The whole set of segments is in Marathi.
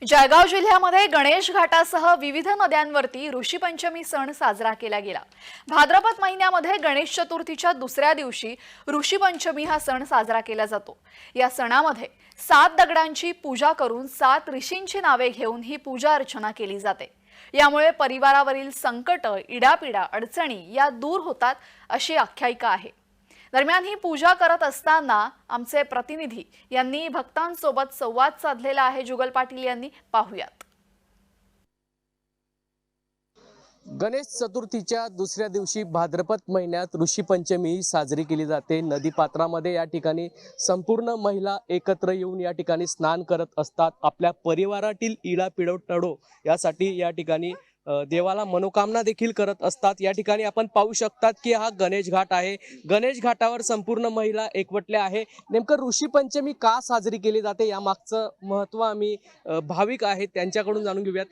जळगाव जिल्ह्यामध्ये गणेश घाटासह विविध नद्यांवरती ऋषी पंचमी सण साजरा केला गेला। भाद्रपद महिन्यामध्ये गणेश चतुर्थीच्या दुसऱ्या दिवशी ऋषी पंचमी हा सण साजरा केला जातो। या सणामध्ये 7 दगडांची पूजा करून 7 ऋषींची नावे घेऊन ही पूजा अर्चना केली जाते। यामुळे परिवारावरील संकट, इडापिडा, अडचणी या दूर होतात अशी आख्यायिका आहे। दरम्यान ही पूजा करत असताना आमचे प्रतिनिधी यांनी भक्तांसोबत संवाद साधलेला आहे। जुगल पाटील यांनी पाहुयात। गणेश चतुर्थीच्या दुसऱ्या दिवशी भाद्रपद महिन्यात ऋषी पंचमी साजरी केली जाते। नदीपात्रामध्ये या ठिकाणी संपूर्ण महिला एकत्र येऊन या ठिकाणी स्नान करत असतात। आपल्या परिवारातील इडापिडा टळो यासाठी या ठिकाणी देवाला मनोकामना देखील करत असतात। या ठिकाणी आपण पाहू शकतात की हा गणेश घाट आहे। गणेश घाटावर संपूर्ण महिला एकवटल्या आहे। नेमकं ऋषी पंचमी का साजरी केली जाते या मागचं महत्त्व आम्ही भाविक आहेत त्यांच्याकडून जाणून घेऊयात।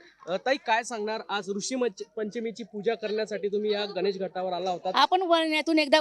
ताई, काय सांगणार, आज ऋषी पंचमीची पूजा करण्यासाठी तुम्ही या गणेश घाटावर आला होता? आपण वर्षातून एकदा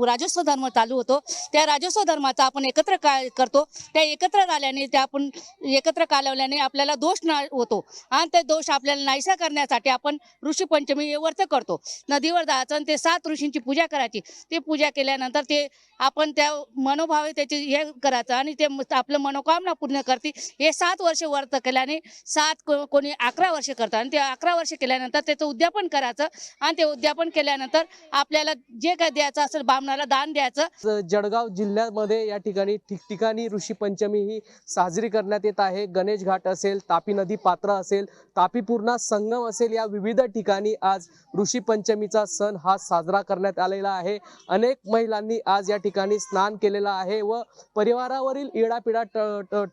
राजस्व धर्म चालू होतो। त्या राजस्व धर्माचा आपण एकत्र करतो। त्या एकत्र झाल्याने त्या आपण एकत्र कालवल्याने आपल्याला दोष होतो आणि ते दोष आपल्याला नाहीसा करण्यासाठी आपण ऋषी पंचमी व्रत करतो। नदीवर जायचं आणि ते 7 ऋषींची पूजा करायची। ते पूजा केल्यानंतर ते आपण त्या मनोभावे त्याची हे करायचं आणि ते आपलं मनोकामना पूर्ण करते। हे 7 वर्ष व्रत केल्याने 7 कोणी 11 वर्ष करतात आणि ते 11 वर्ष केल्यानंतर त्याचं उद्यापन करायचं आणि ते उद्यापन केल्यानंतर आपल्याला जे काय द्यायचं असेल बामणाला दान द्यायचं। जळगाव जिल्ह्यामध्ये या ठिकाणी ठिकठिकाणी ऋषी पंचमी ही साजरी करण्यात येत आहे। गणेश घाट असेल, तापी नदी पात्र असेल, तापी पूर्णा संगम असेल, या विविध ठिकाणी आज ऋषी पंचमीचा सण हा साजरा करण्यात आलेला आहे। अनेक महिलांनी आज या ठिकाणी स्नान केलेलं आहे व परिवारावरील इडापिडा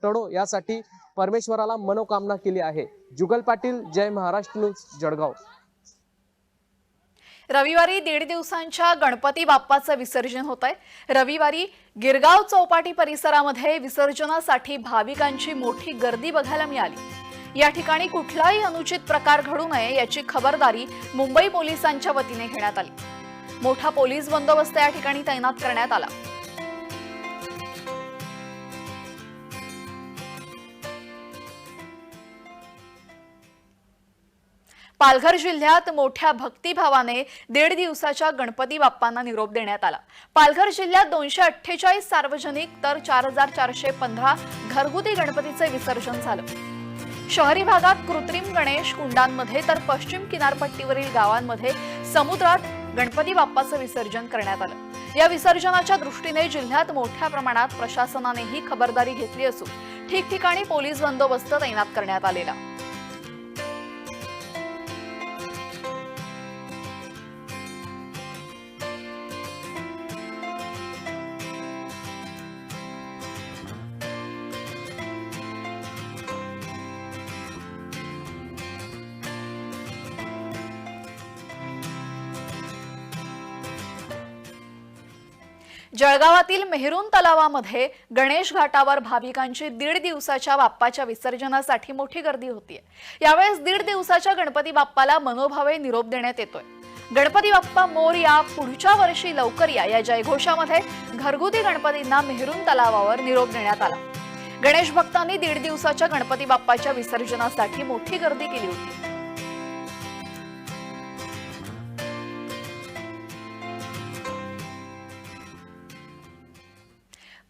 टळो यासाठी परमेश्वराला मनोकामना केली आहे। जुगल पाटील, जय महाराष्ट्र न्यूज, जळगाव। रविवारी 1.5 दिवसांच्या गणपती बाप्पाचं विसर्जन होत आहे। रविवारी गिरगाव चौपाटी परिसरामध्ये विसर्जनासाठी भाविकांची मोठी गर्दी बघायला मिळाली। या ठिकाणी कुठलाही अनुचित प्रकार घडू नये याची खबरदारी मुंबई पोलिसांच्या वतीने घेण्यात आली। मोठा पोलीस बंदोबस्त या ठिकाणी तैनात करण्यात आला। पालघर जिल्ह्यात मोठ्या भक्तिभावाने 1.5 दिवसाच्या गणपती बाप्पांना निरोप देण्यात आला। पालघर जिल्ह्यात 248 सार्वजनिक तर 4415 घरगुती गणपतीचे विसर्जन झालं। शहरी भागात कृत्रिम गणेश कुंडांमध्ये तर पश्चिम किनारपट्टीवरील गावांमध्ये समुद्रात गणपती बाप्पाचं विसर्जन करण्यात आलं। या विसर्जनाच्या दृष्टीने जिल्ह्यात मोठ्या प्रमाणात प्रशासनानेही खबरदारी घेतली असून ठिकठिकाणी पोलीस बंदोबस्त तैनात करण्यात आलेला। जळगावातील मेहरून तलावामध्ये गणेश घाटावर भाविकांची 1.5 दिवसाच्या बाप्पाच्या विसर्जनासाठी मोठी गर्दी होतीये। यावेळेस 1.5 दिवसाच्या गणपती बाप्पाला मनोभावे निरोप देण्यात येतोय। गणपती बाप्पा मोरया, पुढच्या वर्षी लवकर या जयघोषामध्ये घरगुती गणपतींना मेहरून तलावावर निरोप देण्यात आला। गणेश भक्तांनी 1.5 दिवसाच्या गणपती बाप्पाच्या विसर्जनासाठी मोठी गर्दी केली होती।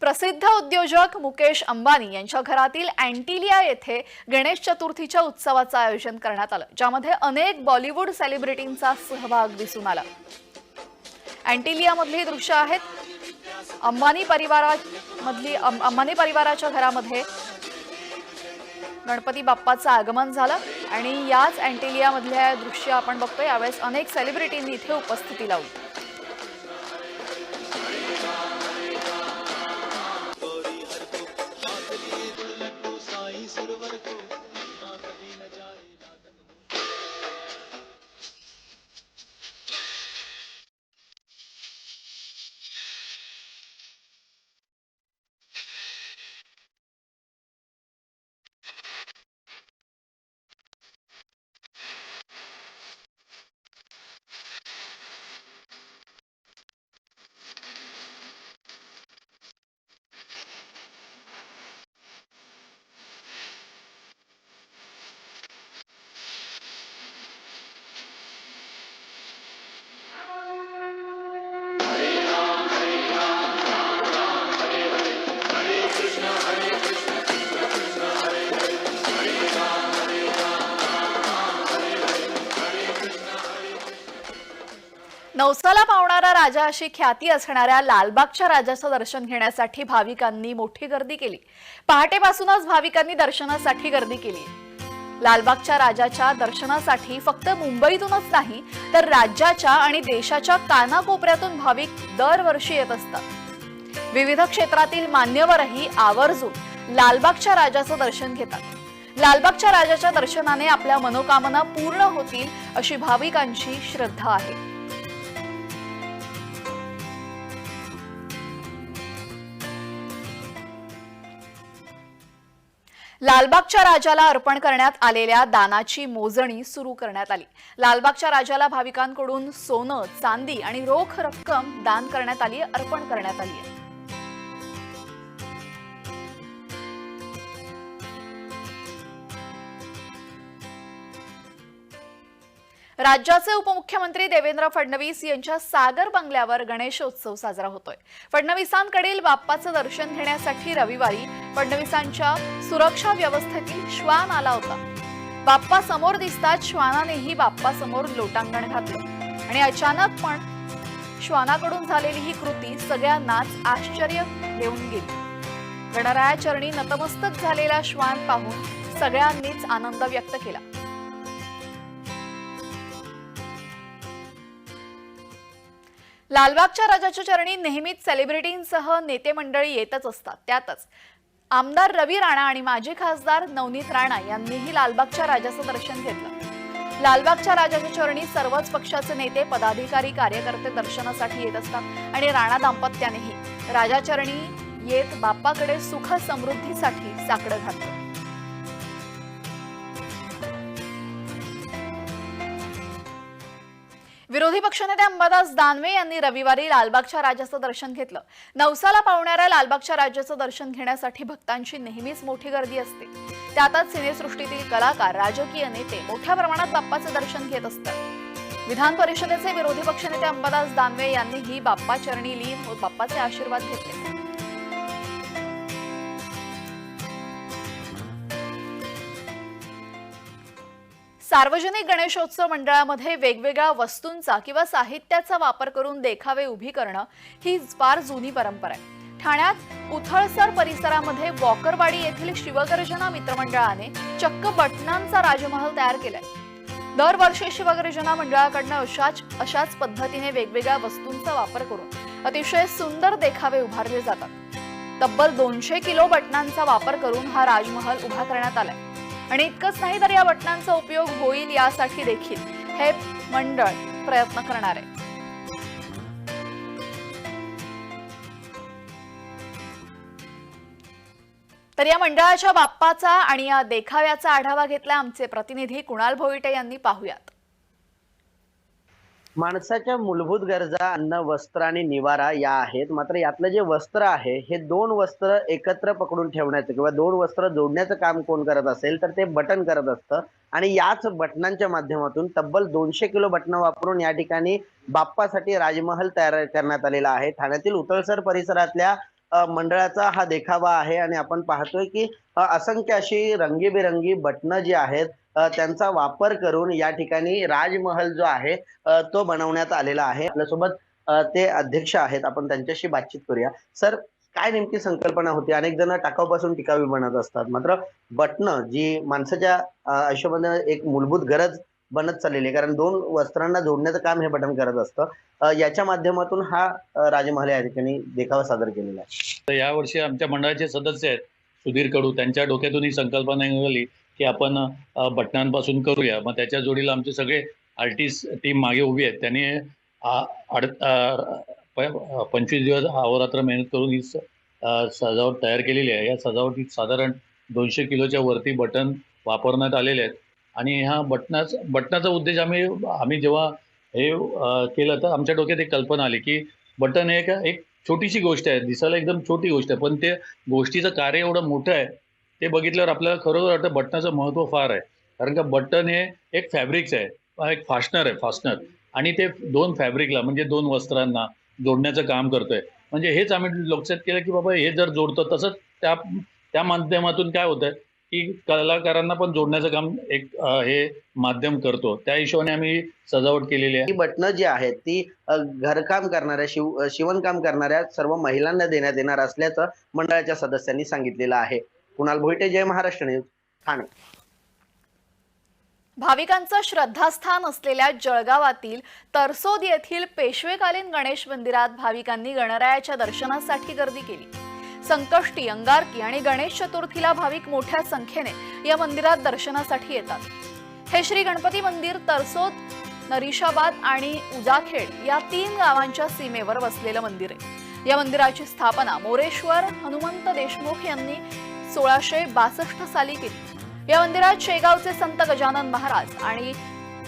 प्रसिद्ध उद्योजक मुकेश अंबानी यांच्या घरातील अँटिलिया येथे गणेश चतुर्थीच्या उत्सवाचं आयोजन करण्यात आलं, ज्यामध्ये अनेक बॉलिवूड सेलिब्रिटींचा सहभाग दिसून आला। अँटिलियामधली दृश्य आहेत। अंबानी परिवाराच्या घरामध्ये गणपती बाप्पाचं आगमन झालं आणि याच अँटिलियामधले दृश्य आपण बघतोय। यावेळेस अनेक सेलिब्रिटींनी इथे उपस्थिती लावली। नवसाला पावणारा राजा अशी ख्याती असणाऱ्या लालबागच्या राजाचं दर्शन घेण्यासाठी भाविकांनी मोठी गर्दी केली। पहाटेपासूनच भाविकांनी दर्शनासाठी गर्दी केली। लालबागच्या राजाच्या दर्शनासाठी फक्त मुंबईतूनच नाही तर राज्याच्या आणि देशाच्या कानाकोपऱ्यातून भाविक दरवर्षी येत असतात। विविध क्षेत्रातील मान्यवरही आवर्जून लालबागच्या राजाचं दर्शन घेतात। लालबागच्या राजाच्या दर्शनाने आपल्या मनोकामना पूर्ण होतील अशी भाविकांची श्रद्धा आहे। लालबागच्या राजाला अर्पण करण्यात आलेल्या दानाची मोजणी सुरू करण्यात आली। लालबागच्या राजाला भाविकांकडून सोनं, चांदी आणि रोख रक्कम दान करण्यात आली, अर्पण करण्यात आली आहे। राज्याचे उपमुख्यमंत्री देवेंद्र फडणवीस यांच्या सागर बंगल्यावर गणेशोत्सव साजरा होतोय। फडणवीसांकडील बाप्पाचं दर्शन घेण्यासाठी रविवारी फडणवीसांच्या सुरक्षा व्यवस्थेतील श्वान आला होता। बाप्पा समोर दिसताच श्वानानेही बाप्पा समोर लोटांगण घातलं आणि अचानक पण श्वानाकडून झालेली ही कृती सगळ्यांनाच आश्चर्य देऊन गेली। गणरायाचरणी नतमस्तक झालेला श्वान पाहून सगळ्यांनीच आनंद व्यक्त केला। लालबागच्या राजाच्या चरणी नेहमीच सेलिब्रिटींसह नेते मंडळी येतच असतात। त्यातच आमदार रवी राणा आणि माजी खासदार नवनीत राणा यांनीही लालबागच्या राजाचं दर्शन घेतलं। लालबागच्या राजाच्या चरणी सर्वच पक्षाचे नेते, पदाधिकारी, कार्यकर्ते दर्शनासाठी येत असतात आणि राणा दाम्पत्यानेही राजाचरणी येत बाप्पाकडे सुख समृद्धीसाठी साकडं घातलं। विरोधी पक्षनेते अंबादास दानवे यांनी रविवारी लालबागच्या राजाचं दर्शन घेतलं। नवसाला पावणाऱ्या लालबागच्या राजाचं दर्शन घेण्यासाठी भक्तांची नेहमीच मोठी गर्दी असते। त्यातच सिनेसृष्टीतील कलाकार, राजकीय नेते मोठ्या प्रमाणात बाप्पाचं दर्शन घेत असतात। विधान परिषदेचे विरोधी पक्षनेते अंबादास दानवे यांनीही बाप्पा चरणी लीन होत बाप्पाचे आशीर्वाद घेतले। सार्वजनिक गणेशोत्सव मंडळामध्ये वेगवेगळ्या वस्तूंचा किंवा साहित्याचा वापर करून देखावे उभी करणं ही फार जुनी परंपरा आहे। ठाण्यात उथळसर परिसरामध्ये वॉकरवाडी येथील शिवगर्जना मित्रमंडळाने चक्क बटनांचा राजमहल तयार केलाय। दरवर्षी शिवगर्जना मंडळाकडनं अशाच पद्धतीने वेगवेगळ्या वस्तूंचा वापर करून अतिशय सुंदर देखावे उभारले जातात। तब्बल 200 किलो बटनांचा वापर करून हा राजमहल उभा करण्यात आलाय आणि इतकंच नाही तर या बटनांचा उपयोग होईल यासाठी देखील हे मंडळ प्रयत्न करणार आहे। तर या मंडळाच्या बाप्पाचा आणि या देखाव्याचा आढावा घेतला आमचे प्रतिनिधी कुणाल भोईटे यांनी। पाहूयात। माणसाच्या मूलभूत गरजा अन्न, वस्त्र आणि निवारा या आहेत। मात्र यातलं जे वस्त्र आहे हे दोन वस्त्र एकत्र पकडून ठेवण्याचं किंवा दोन वस्त्र जोडण्याचं काम कोण करत असेल तर ते बटन करत असतं आणि याच बटनांच्या माध्यमातून तब्बल 200 किलो बटन वापरून या ठिकाणी बाप्पासाठी राजमहल तयार करण्यात आलेला आहे। ठाण्यातील उतळसर परिसरातल्या मंडळाचा हा देखावा आहे आणि आपण पाहतोय की असंख्य अशी रंगीबेरंगी बटणं जी आहेत त्यांचा वापर करून या ठिकाणी राजमहल जो आहे तो बनवण्यात आलेला आहे। आपल्यासोबत ते अध्यक्ष आहेत, आपण त्यांच्याशी बातचीत करूया। सर, काय नेमकी संकल्पना होती? अनेक जण टाकाऊपासून टिकावी बनत असतात, मात्र बटणं जी माणसाच्या आयुष्यामध्ये एक मूलभूत गरज बनत चाललेली आहे, कारण दोन वस्त्रांना जोडण्याचं काम हे बटन करत असतं। याच्या माध्यमातून हा राजमहल या ठिकाणी देखावा सादर केलेला आहे। तर यावर्षी आमच्या मंडळाचे सदस्य आहेत सुधीर कडू, त्यांच्या डोक्यातून ही संकल्पना निघाली की आपण बटनांपासून करूया। मग त्याच्या जोडीला आमचे सगळे आर्टिस्ट टीम मागे उभी आहेत। त्यांनी 25 दिवस अहोरात्र मेहनत करून ही सजावट तयार केलेली आहे। या सजावटीत साधारण 200 किलोच्या वरती बटन वापरण्यात आलेले आहेत आणि ह्या बटनाचा उद्देश आम्ही जेव्हा हे केलं तर आमच्या डोक्यात एक कल्पना आली की बटन हे एक छोटीशी गोष्ट आहे, दिसायला एकदम छोटी गोष्ट आहे, पण ते गोष्टीचं कार्य एवढं मोठं आहे ते बघितल्यावर आपल्याला खरोखर वाटतं बटनाचं महत्त्व फार आहे। कारण का बटन हे एक फॅब्रिक्स आहे, एक फास्टनर आणि ते दोन फॅब्रिकला म्हणजे दोन वस्त्रांना जोडण्याचं काम करतोय। म्हणजे हेच आम्ही लक्षात केलं की बाबा हे जर जोडतो तसंच त्या माध्यमातून काय होतंय की कलाकारांना पण जोडण्याचं काम एक हे माध्यम करतो. त्या हिशोबाने आम्ही सजावट केलेली आहे. ही बटणं जी आहेत ती घरकाम करणाऱ्या शिवणकाम करणाऱ्या सर्व महिलांना देण्यात येणार असल्याचं मंडळाच्या सदस्यांनी सांगितलेलं आहे. कुणाल भोईटे, जय महाराष्ट्र न्यूज, ठाणे. भाविकांचं श्रद्धास्थान असलेल्या जळगावातील तरसोद येथील पेशवेकालीन गणेश मंदिरात भाविकांनी गणरायाच्या दर्शनासाठी गर्दी केली. संकष्टी, अंगारकी आणि गणेश चतुर्थीला भाविक मोठ्या संख्येने या मंदिरात दर्शनासाठी येतात. हे श्री गणपती मंदिर तरसोद, नरिशाबाद आणि उजाखेड या 3 गावांच्या सीमेवर वसलेलं मंदिर आहे. या मंदिराची स्थापना मोरेश्वर हनुमंत देशमुख यांनी 1662 साली केली. या मंदिरात शेगावचे संत गजानन महाराज आणि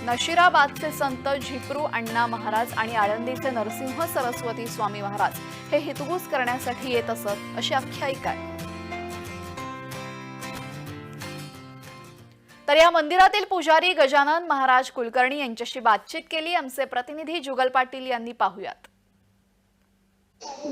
नशिराबादचे संत झिपरू अण्णा महाराज आणि आळंदीचे नरसिंह सरस्वती स्वामी महाराज हे हितगुज करण्यासाठी येत असत अशी आख्यायिका आहे. तर या मंदिरातील पुजारी गजानन महाराज कुलकर्णी यांच्याशी बातचीत केली. आमचे प्रतिनिधी जुगल पाटील यांनी पाहुयात.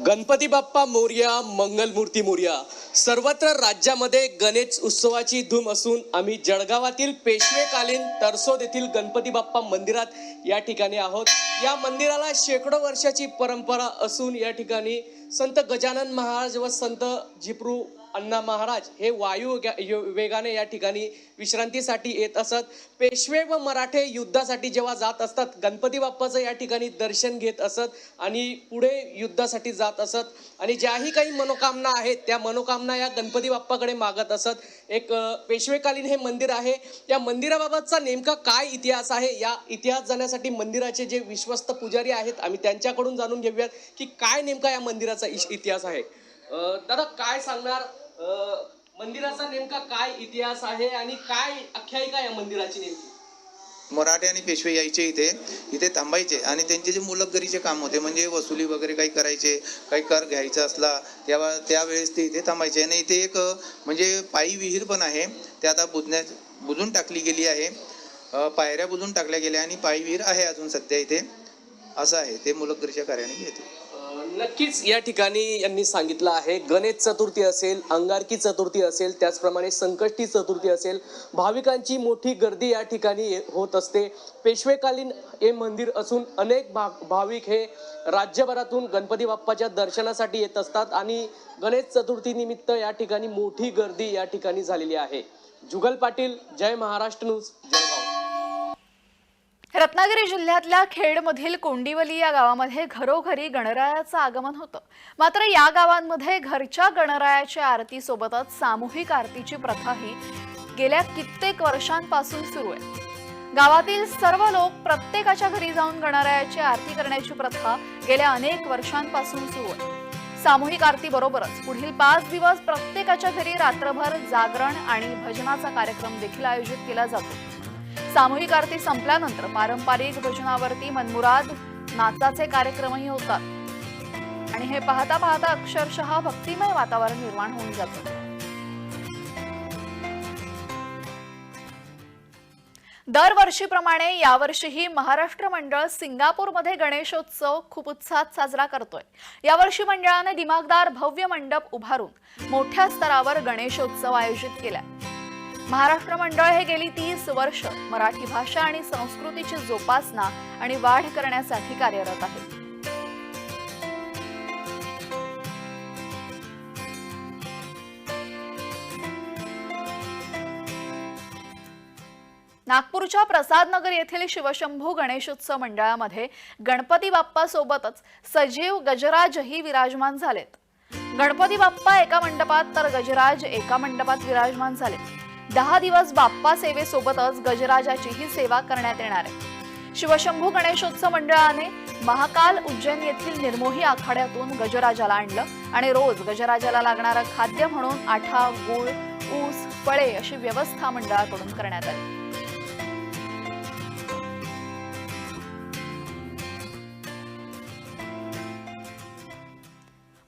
गणपती बाप्पा मोरया, मंगलमूर्ती मोरया. सर्वत्र राज्यामध्ये गणेश उत्सवाची धूम असून आम्ही जळगावातील पेशवेकालीन तरसोद येथील गणपती बाप्पा मंदिरात या ठिकाणी आहोत. या मंदिराला शेकडो वर्षाची परंपरा असून या ठिकाणी संत गजानन महाराज व संत झिपरू अण्णा महाराज हे वायू वेगाने या ठिकाणी विश्रांतीसाठी येत असत. पेशवे व मराठे युद्धासाठी जेव्हा जात असतात, गणपती बाप्पाचं या ठिकाणी दर्शन घेत असत आणि पुढे युद्धासाठी जात असत आणि ज्याही काही मनोकामना आहेत त्या मनोकामना या गणपती बाप्पाकडे मागत असत. एक पेशवेकालीन हे मंदिर आहे. या मंदिराबाबतचा नेमका काय इतिहास आहे, या इतिहास जाण्यासाठी मंदिराचे जे विश्वस्त पुजारी आहेत आम्ही त्यांच्याकडून जाणून घेऊयात की काय नेमका या मंदिराचा इतिहास आहे. दादा, काय सांगणार, मंदिराचा नेमका काय इतिहास आहे आणि काय आख्यायिका या मंदिराची नेमकी? मराठे आणि पेशवे यायचे इथे थांबायचे आणि त्यांचे जे मुलकगरीचे काम होते, म्हणजे वसुली वगैरे काही करायचे, काही कर घ्यायचा असला त्यावेळेस ते इथे थांबायचे. आणि इथे एक म्हणजे पायी विहीर पण आहे, ते आता बुजून टाकली गेली आहे. पायऱ्या बुजून टाकल्या गेल्या आणि पायी विहीर आहे अजून सध्या इथे. असं आहे, ते मुलकगरीच्या कार्याने घेते. नक्कीच या ठिकाणी यांनी सांगितलं आहे, गणेश चतुर्थी असेल, अंगारकी चतुर्थी असेल, त्याचप्रमाणे संकष्टी चतुर्थी असेल, भाविकांची मोठी गर्दी या ठिकाणी होत असते. पेशवेकालीन हे मंदिर असून अनेक भाविक हे राज्यभरातून गणपती बाप्पाच्या दर्शनासाठी येत असतात आणि गणेश चतुर्थी निमित्त या ठिकाणी मोठी गर्दी या ठिकाणी झालेली आहे. जुगल पाटील, जय महाराष्ट्र न्यूज, जळगाव. रत्नागिरी जिल्ह्यातल्या खेडमधील कोंडिवली या गावामध्ये घरोघरी गणरायाचं आगमन होतं. मात्र या गावांमध्ये घरच्या गणरायाच्या आरतीसोबतच सामूहिक आरतीची प्रथाही गेल्या कित्येक वर्षांपासून सुरू आहे. गावातील सर्व लोक प्रत्येकाच्या घरी जाऊन गणरायाची आरती करण्याची प्रथा गेल्या अनेक वर्षांपासून सुरू आहे. सामूहिक आरती बरोबरच पुढील 5 दिवस प्रत्येकाच्या घरी रात्रभर जागरण आणि भजनाचा कार्यक्रम देखील आयोजित केला जातो. सामूहिक आरती संपल्यानंतर पारंपरिक भजनावरती मनमुराद नाचाचे कार्यक्रमही होतात आणि हे पाहता पाहता अक्षरशः भक्तिमय वातावरण निर्माण होऊन जातं. दरवर्षीप्रमाणे यावर्षीही महाराष्ट्र मंडळ सिंगापूरमध्ये गणेशोत्सव खूप उत्साहात साजरा करतोय. यावर्षी मंडळाने दिमागदार भव्य मंडप उभारून मोठ्या स्तरावर गणेशोत्सव आयोजित केलाय. महाराष्ट्र मंडळ हे गेली 30 वर्ष मराठी भाषा आणि संस्कृतीची जोपासना आणि वाढ करण्यासाठी कार्यरत आहे. नागपूरच्या प्रसादनगर येथील शिवशंभू गणेशोत्सव मंडळामध्ये गणपती बाप्पा सोबतच सजीव गजराजही विराजमान झालेत. गणपती बाप्पा एका मंडपात तर गजराज एका मंडपात विराजमान झाले. 10 दिवस बाप्पा सेवेसोबतच गजराजाचीही सेवा करण्यात येणार आहे. शिवशंभू गणेशोत्सव मंडळाने महाकाल उज्जैन येथील निर्मोही आखाड्यातून गजराजाला आणलं आणि रोज गजराजाला लागणारं खाद्य म्हणून आठा, गूळ, ऊस, फळे अशी व्यवस्था मंडळाकडून करण्यात आली.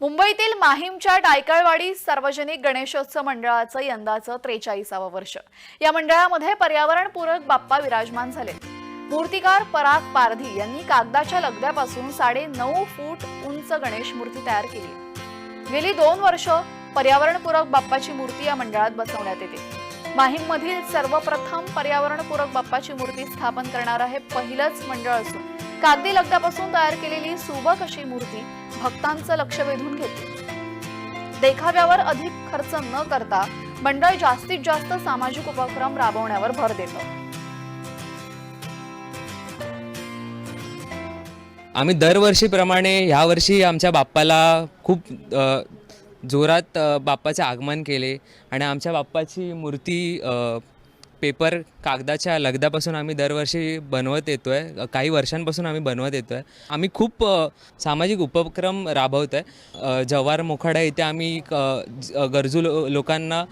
मुंबईतील माहीमच्या डायकळवाडी सार्वजनिक गणेशोत्सव मंडळाचं यंदाचं 43वे वर्ष. या मंडळामध्ये पर्यावरणपूरक बाप्पा विराजमान झाले. मूर्तिकार पराग पारधी यांनी कागदाच्या लगद्यापासून 9.5 फूट उंच गणेश मूर्ती तयार केली. गेली 2 वर्ष पर्यावरणपूरक बाप्पाची मूर्ती या मंडळात बसवण्यात येते. माहीममधील सर्वप्रथम पर्यावरणपूरक बाप्पाची मूर्ती स्थापन करणारं हे पहिलंच मंडळ असून कागदी लगद्यापासून तयार केलेली सुबक अशी मूर्ती भक्तांचं लक्ष वेधून घेते. देखाव्यावर अधिक खर्च न करता मंडळ जास्तीत जास्त सामाजिक उपक्रम राबवण्यावर भर देतं. आम्ही दरवर्षीप्रमाणे ह्यावर्षी आमच्या बाप्पाला खूप जोरात बाप्पाचे आगमन केले आणि आमच्या बाप्पाची मूर्ती पेपर कागदाच्या लगद्यापासून आम्ही दरवर्षी बनवत येतो आहे. काही वर्षांपासून आम्ही बनवत येतो आहे. आम्ही खूप सामाजिक उपक्रम राबवत आहे. जव्हार मोखाडा इथे आम्ही गरजू लोकांना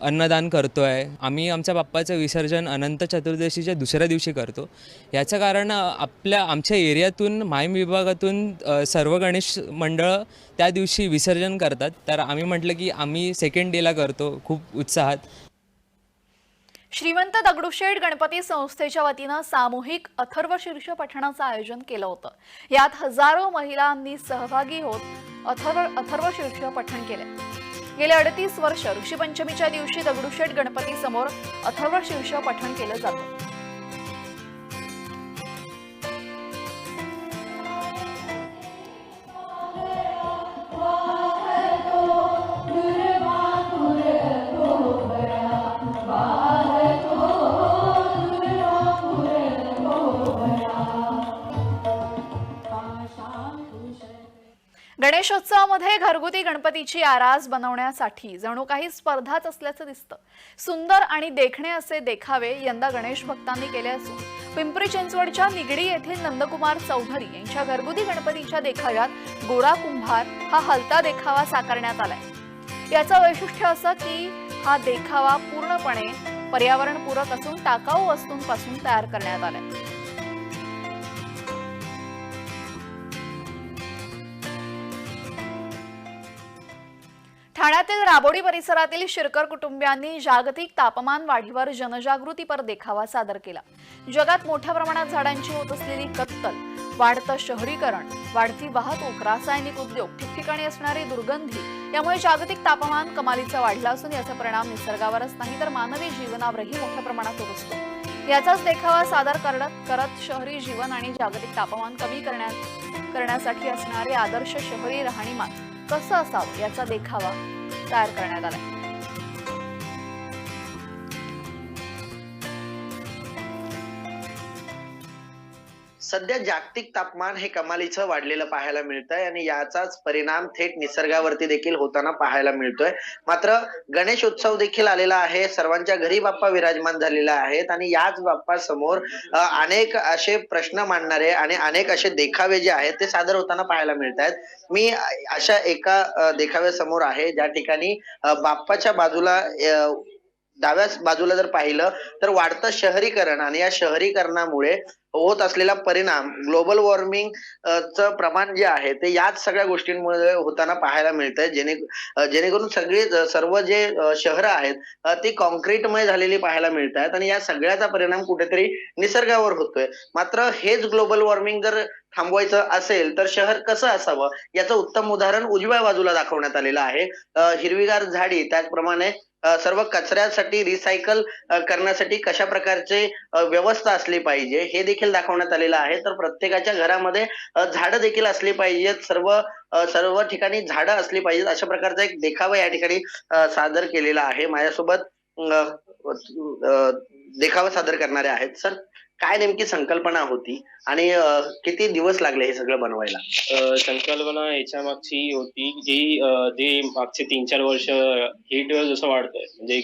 अन्नदान करतो आहे. आम्ही आमच्या बाप्पाचं विसर्जन अनंत चतुर्दशीच्या दुसऱ्या दिवशी करतो. याचं कारण आमच्या एरियातून माहीम विभागातून सर्व गणेश मंडळं त्या दिवशी विसर्जन करतात. तर आम्ही म्हटलं की आम्ही सेकंड डेला करतो खूप उत्साहात. श्रीमंत दगडूशेठ गणपती संस्थेच्या वतीनं सामूहिक अथर्वशीर्ष पठणाचं आयोजन केलं होतं. यात हजारो महिलांनी सहभागी होत अथर्वशीर्ष पठण केले. गेले 38 वर्ष ऋषीपंचमीच्या दिवशी दगडूशेठ गणपती समोर अथर्वशीर्ष पठण केलं जातं. गणेशोत्सवामध्ये घरगुती गणपतीची आरास बनवण्यासाठी जणू काही स्पर्धाच असल्याचं दिसतं. सुंदर आणि देखणे असे देखावे यंदा गणेश भक्तांनी केले असून पिंपरी चिंचवडच्या निगडी येथील नंदकुमार चौधरी यांच्या घरगुती गणपतीच्या देखाव्यात गोरा कुंभार हा हलता देखावा साकारण्यात आलाय. याचं वैशिष्ट्य असं की हा देखावा पूर्णपणे पर्यावरणपूरक असून टाकाऊ वस्तूंपासून तयार करण्यात आलाय. ठाण्यातील राबोडी परिसरातील शिरकर कुटुंबियांनी जागतिक तापमान वाढीवर जनजागृतीपर देखावा सादर केला. जगात मोठ्या प्रमाणात झाडांची होत असलेली कत्तल, वाढतं शहरीकरण, वाढती वाहतूक, रासायनिक उद्योग, ठिकठिकाणी असणारी दुर्गंधी यामुळे जागतिक तापमान कमालीचं वाढलं असून याचा परिणाम निसर्गावरच नाही तर मानवी जीवनावरही मोठ्या प्रमाणात होत असतो. याचाच देखावा सादर करत शहरी जीवन आणि जागतिक तापमान कमी करण्यासाठी असणारे आदर्श शहरी राहणीमान कसं असावं याचा देखावा तयार करण्यात आला. सध्या जागतिक तापमान हे कमालीचं वाढलेलं पाहायला मिळतंय आणि याचाच परिणाम थेट निसर्गावरती देखील होताना पाहायला मिळतोय. मात्र गणेश उत्सव देखील आलेला आहे. सर्वांच्या घरी बाप्पा विराजमान झालेला आहेत आणि याच बाप्पा समोर अनेक असे प्रश्न मांडणारे आणि अनेक असे देखावे जे आहेत ते सादर होताना पाहायला मिळत आहेत. मी अशा एका देखाव्यासमोर आहे ज्या ठिकाणी बाप्पाच्या बाजूला डाव्या बाजूला जर पाहिलं तर वाढतं शहरीकरण आणि या शहरीकरणामुळे होत असलेला परिणाम ग्लोबल वॉर्मिंग च प्रमाण जे आहे ते याच सगळ्या गोष्टींमुळे होताना पाहायला मिळतंय. जेणेकरून सर्व जे शहरं आहेत ती कॉन्क्रीटमय झालेली पाहायला मिळत आहेत आणि या सगळ्याचा परिणाम कुठेतरी निसर्गावर होतोय. मात्र हेच ग्लोबल वॉर्मिंग जर थांबवायचं असेल तर शहर कसं असावं याचं उत्तम उदाहरण उजव्या बाजूला दाखवण्यात आलेलं आहे. हिरवीगार झाडी, त्याचप्रमाणे सर्व कचऱ्यासाठी रिसायकल करण्यासाठी कशा प्रकारचे व्यवस्था असली पाहिजे हे देखील दाखवण्यात आलेलं आहे. तर प्रत्येकाच्या घरामध्ये झाडं देखील असली पाहिजेत, सर्व ठिकाणी झाडं असली पाहिजेत अशा प्रकारचा एक देखावा या ठिकाणी सादर केलेला आहे. माझ्यासोबत देखावा सादर करणारे आहेत. सर, काय नेमकी संकल्पना होती आणि किती दिवस लागले हे सगळं बनवायला? संकल्पना याच्या मागची होती की जे मागचे 3-4 वर्ष हीट वेव्ह जसं वाढतंय, म्हणजे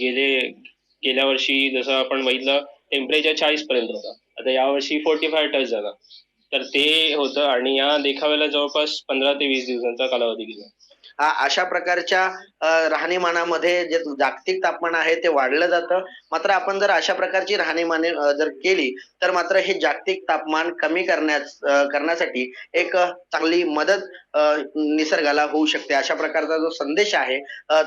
गेल्या वर्षी जसं आपण बघितलं टेम्परेचर 40 पर्यंत होता, आता यावर्षी 45 टच झाला. तर ते होतं आणि या देखाव्याला जवळपास 15 ते 20 दिवसांचा कालावधी गेला. अशा प्रकारच्या राहणीमानामध्ये जे जागतिक तापमान आहे ते वाढलं जातं. मात्र आपण जर अशा प्रकारची राहणीमान जर केली तर मात्र हे जागतिक तापमान कमी करण्यासाठी एक चांगली मदत निसर्गाला होऊ शकते. अशा प्रकारचा जो संदेश आहे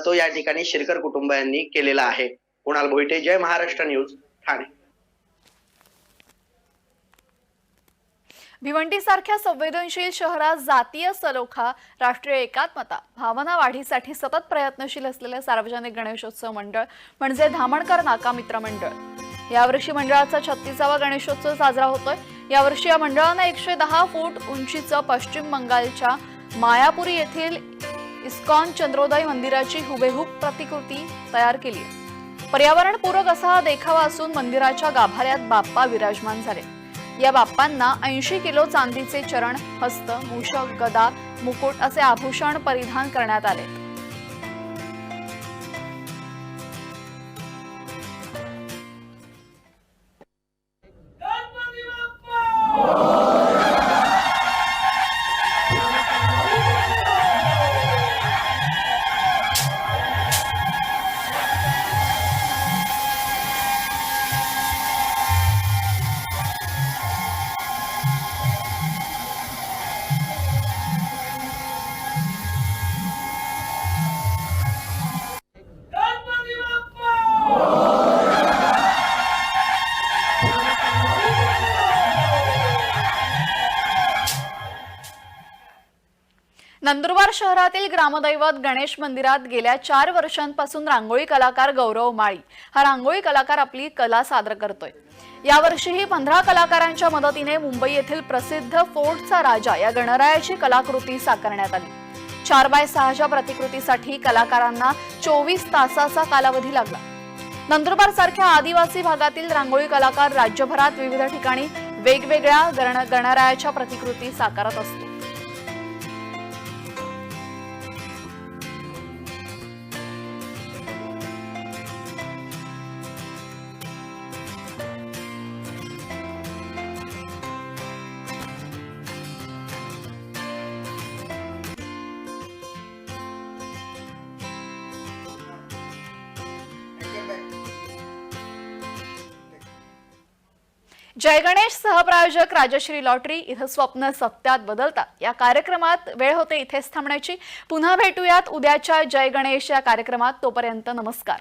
तो या ठिकाणी शिरकर कुटुंबियांनी केलेला आहे. कुणाल भोईटे, जय महाराष्ट्र न्यूज, ठाणे. भिवंडीसारख्या संवेदनशील शहरात जातीय सलोखा, राष्ट्रीय एकात्मता, भावना वाढीसाठी सतत प्रयत्नशील असलेले सार्वजनिक गणेशोत्सव मंडळ म्हणजे धामणकर नाका मित्र मंडळ. यावर्षी मंडळाचा 36वा गणेशोत्सव साजरा होतोय. यावर्षी या मंडळाने 110 फूट उंचीचं पश्चिम बंगालच्या मायापुरी येथील इस्कॉन चंद्रोदय मंदिराची हुबेहूब प्रतिकृती तयार केली आहे. पर्यावरणपूरक असा हा देखावा असून मंदिराच्या गाभाऱ्यात बाप्पा विराजमान झाले. या बाप्पांना 80 किलो चांदीचे चरण, हस्त, मूषक, गदा, मुकुट असे आभूषण परिधान करण्यात आले. नंदुरबार शहरातील ग्रामदैवत गणेश मंदिरात गेल्या 4 वर्षांपासून रांगोळी कलाकार गौरव माळी हा रांगोळी कलाकार आपली कला सादर करतोय. यावर्षीही 15 कलाकारांच्या मदतीने मुंबई येथील प्रसिद्ध फोर्टचा राजा या गणरायाची कलाकृती साकारण्यात आली. 4x6च्या प्रतिकृतीसाठी कलाकारांना 24 तासाचा कालावधी लागला. नंदुरबार सारख्या आदिवासी भागातील रांगोळी कलाकार राज्यभरात विविध ठिकाणी वेगवेगळ्या गणरायाच्या प्रतिकृती साकारत असतो. जय गणेश सहप्रायोजक राजश्री लॉटरी, इथं स्वप्न सत्यात बदलतात या कार्यक्रमात वेळ होते इथेच थांबण्याची. पुन्हा भेटूयात उद्याच्या जय गणेश या कार्यक्रमात. तोपर्यंत नमस्कार.